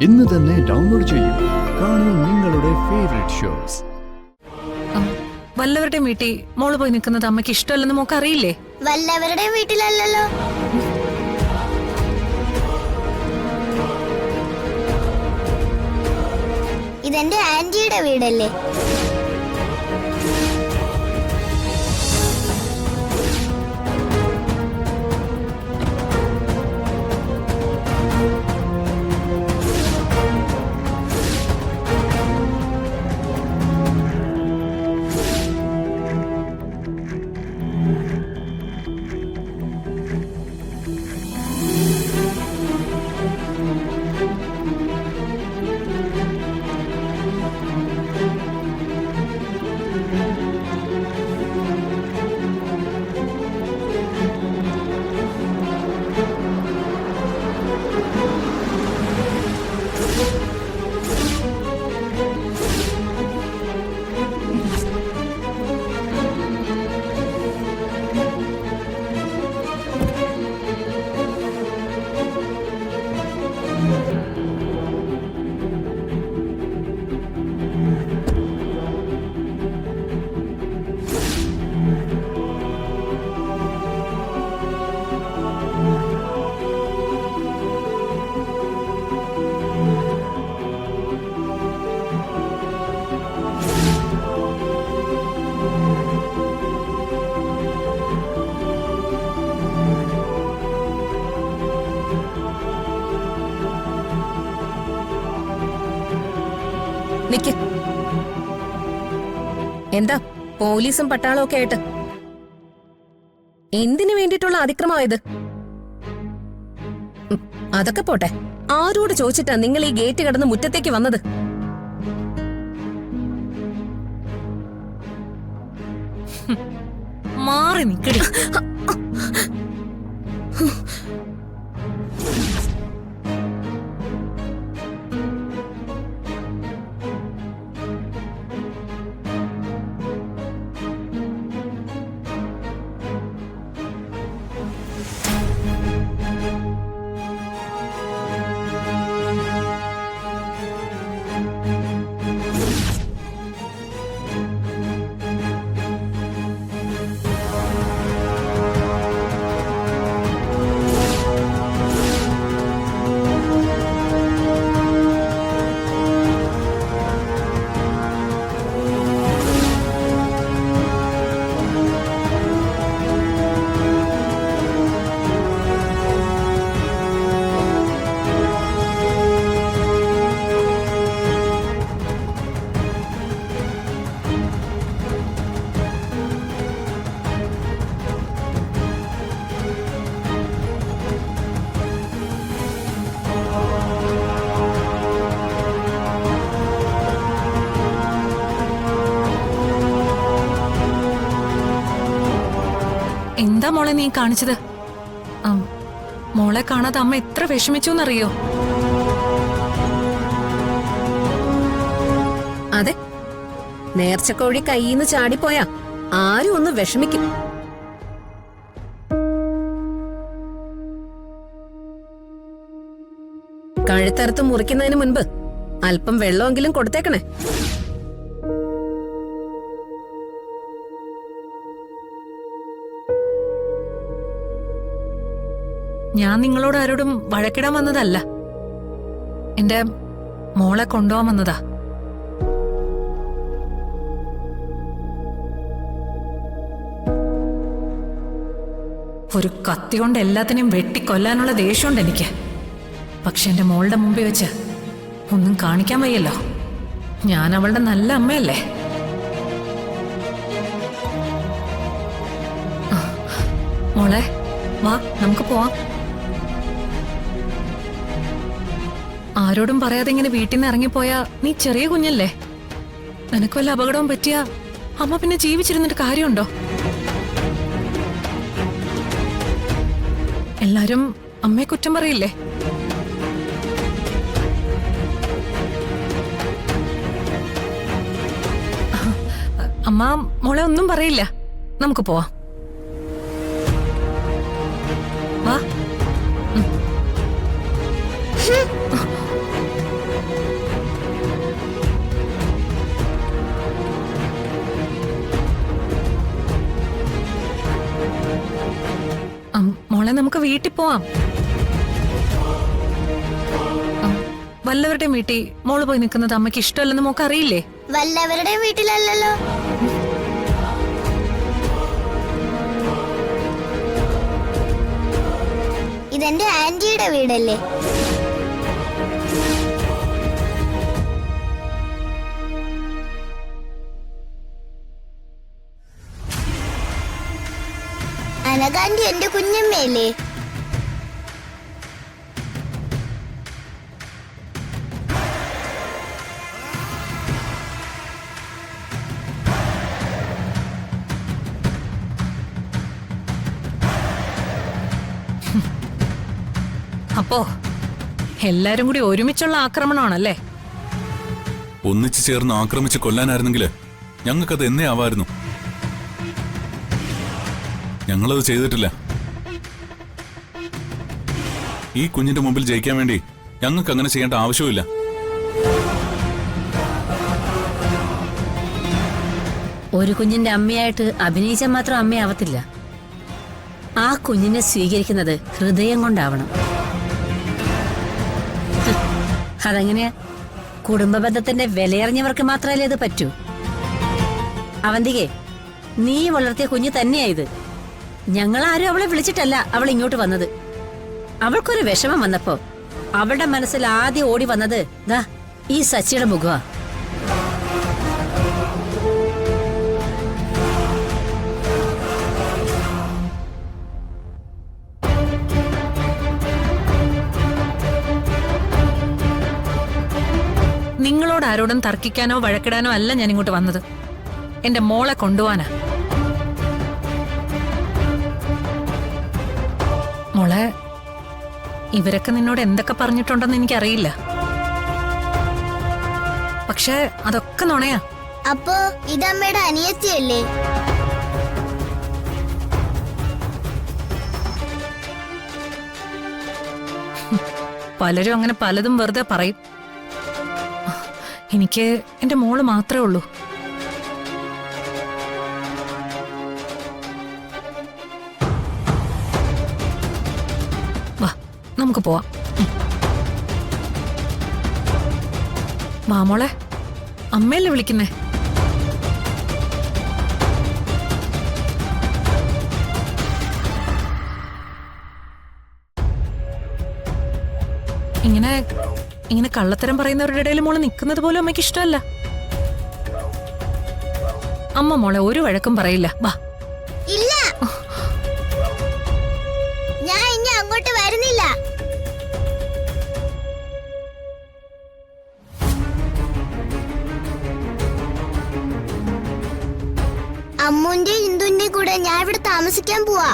ഇന്ന് തന്നെ ഡൗൺലോഡ് ചെയ്യൂ. കാണൂ നിങ്ങളുടെ ഫേവറേറ്റ് ഷോസ്. വല്ലവരുടെ വീട്ടിൽ മോള് പോയി നിൽക്കുന്നത് അമ്മയ്ക്ക് ഇഷ്ടമല്ലെന്ന് മോക്ക് അറിയില്ലേ? വല്ലവരുടെ വീട്ടിലല്ലല്ലോ. ഇതെന്റെ ആന്റിയുടെ വീടല്ലേ? നിക്ക്. എന്താ പോലീസും പട്ടാളവും ഒക്കെ ആയിട്ട് എന്തിനു വേണ്ടിയിട്ടുള്ള അതിക്രമമായത്? അതൊക്കെ പോട്ടെ, ആരോട് ചോദിച്ചിട്ടാ നിങ്ങൾ ഈ ഗേറ്റ് കടന്ന് മുറ്റത്തേക്ക് വന്നത്? മാറി നിക്കടി. എന്താ മോളെ നീ കാണിച്ചത്? മോളെ കാണാതെ അമ്മ എത്ര വിഷമിച്ചു എന്നറിയോ? അതെ, നേർച്ചക്കോഴി കയ്യിന്ന് ചാടിപ്പോയാ ആരും ഒന്ന് വിഷമിക്കും. കഴുത്തറുത്ത് മുറിക്കുന്നതിന് മുൻപ് അല്പം വെള്ളമെങ്കിലും കൊടുത്തേക്കണേ. ഞാൻ നിങ്ങളോട് ആരോടും വഴക്കിടാൻ വന്നതല്ല, എന്റെ മോളെ കൊണ്ടുപോകാൻ വന്നതാ. ഒരു കത്തി കൊണ്ട് എല്ലാത്തിനെയും വെട്ടിക്കൊല്ലാനുള്ള ദേഷ്യമുണ്ട് എനിക്ക്. പക്ഷെ എന്റെ മോളുടെ മുമ്പിൽ വെച്ച് ഒന്നും കാണിക്കാൻ വയ്യല്ലോ. ഞാൻ അവളുടെ നല്ല അമ്മയല്ലേ. മോളെ വാ, നമുക്ക് പോവാം. ആരോടും പറയാതെ ഇങ്ങനെ വീട്ടിൽ നിന്ന് ഇറങ്ങിപ്പോയാ നീ ചെറിയ കുഞ്ഞല്ലേ. നിനക്ക് വല്ല അപകടവും പറ്റിയാ അമ്മ പിന്നെ ജീവിച്ചിരുന്നിട്ട് കാര്യമുണ്ടോ? എല്ലാരും അമ്മയെ കുറ്റം പറയില്ലേ? അമ്മ മോളെ ഒന്നും പറയില്ല. നമുക്ക് പോവാം. വാ. നമുക്ക് വീട്ടിൽ പോവാം. വല്ലവരുടെയും വീട്ടിൽ മോള് പോയി നിൽക്കുന്നത് അമ്മയ്ക്ക് ഇഷ്ടമല്ലെന്ന് മോക്ക് അറിയില്ലേ? വല്ലവരുടെയും വീട്ടിലല്ലല്ലോ. ഇതെന്റെ ആന്റിയുടെ വീടല്ലേ? അനകാന്റി എന്റെ കുഞ്ഞമ്മയല്ലേ? അപ്പോ എല്ലാരും കൂടി ഒരുമിച്ചുള്ള ആക്രമണമാണല്ലേ? ഒന്നിച്ചു ചേർന്ന് ആക്രമിച്ച് കൊല്ലാനായിരുന്നെങ്കിൽ ഞങ്ങൾക്കത് എന്നേ ആവായിരുന്നു. ഞങ്ങളത് ചെയ്തിട്ടില്ല. ഈ കുഞ്ഞിന്റെ മുമ്പിൽ ജയിക്കാൻ വേണ്ടി ഞങ്ങൾക്ക് അങ്ങനെ ചെയ്യേണ്ട ആവശ്യമില്ല. ഒരു കുഞ്ഞിന്റെ അമ്മയായിട്ട് അഭിനയിച്ചാൽ മാത്രം അമ്മയാവത്തില്ല. ആ കുഞ്ഞിനെ സ്വീകരിക്കുന്നത് ഹൃദയം കൊണ്ടാവണം. അതെങ്ങനെയാ? കുടുംബബന്ധത്തിന്റെ വിലയറിഞ്ഞവർക്ക് മാത്രമല്ലേ ഇത് പറ്റൂ. അവന്തികെ, നീ വളർത്തിയ കുഞ്ഞ് തന്നെയായത്. ഞങ്ങളാരും അവളെ വിളിച്ചിട്ടല്ല അവൾ ഇങ്ങോട്ട് വന്നത്. അവൾക്കൊരു വിഷമം വന്നപ്പോ അവളുടെ മനസ്സിൽ ആദ്യം ഓടി വന്നത് ദാ ഈ സച്ചിയുടെ മുഖമാ. നിങ്ങളോട് ആരോടും തർക്കിക്കാനോ വഴക്കിടാനോ അല്ല ഞാൻ ഇങ്ങോട്ട് വന്നത്. എന്റെ മോളെ കൊണ്ടുപോവാനാ. മോളെ, ഇവരൊക്കെ നിന്നോട് എന്തൊക്കെ പറഞ്ഞിട്ടുണ്ടെന്ന് എനിക്കറിയില്ല. പക്ഷെ അതൊക്കെ നുണയാ. അപ്പോ ഇതമ്മയുടെ അനിയത്തിയല്ലേ? പലരും അങ്ങനെ പലതും വെറുതെ പറയും. എനിക്ക് എന്റെ മോള് മാത്രമേ ഉള്ളൂ. വാ, നമുക്ക് പോവാം. വാ മോളെ, അമ്മയല്ലേ വിളിക്കുന്നേ? ഇങ്ങനെ കള്ളത്തരം പറയുന്നവരുടെ ഇടയിൽ മോള് നിൽക്കുന്നത് പോലും അമ്മയ്ക്ക് ഇഷ്ടമല്ല. അമ്മ മോളെ ഒരു വഴക്കും പറയില്ല. വാ. ഇല്ല, ഞാൻ ഇനി അങ്ങോട്ട് വരുന്നില്ല. അമ്മുന്റെ ഇന്ദുന്റെ കൂടെ ഞാൻ ഇവിടെ താമസിക്കാൻ പോവാ.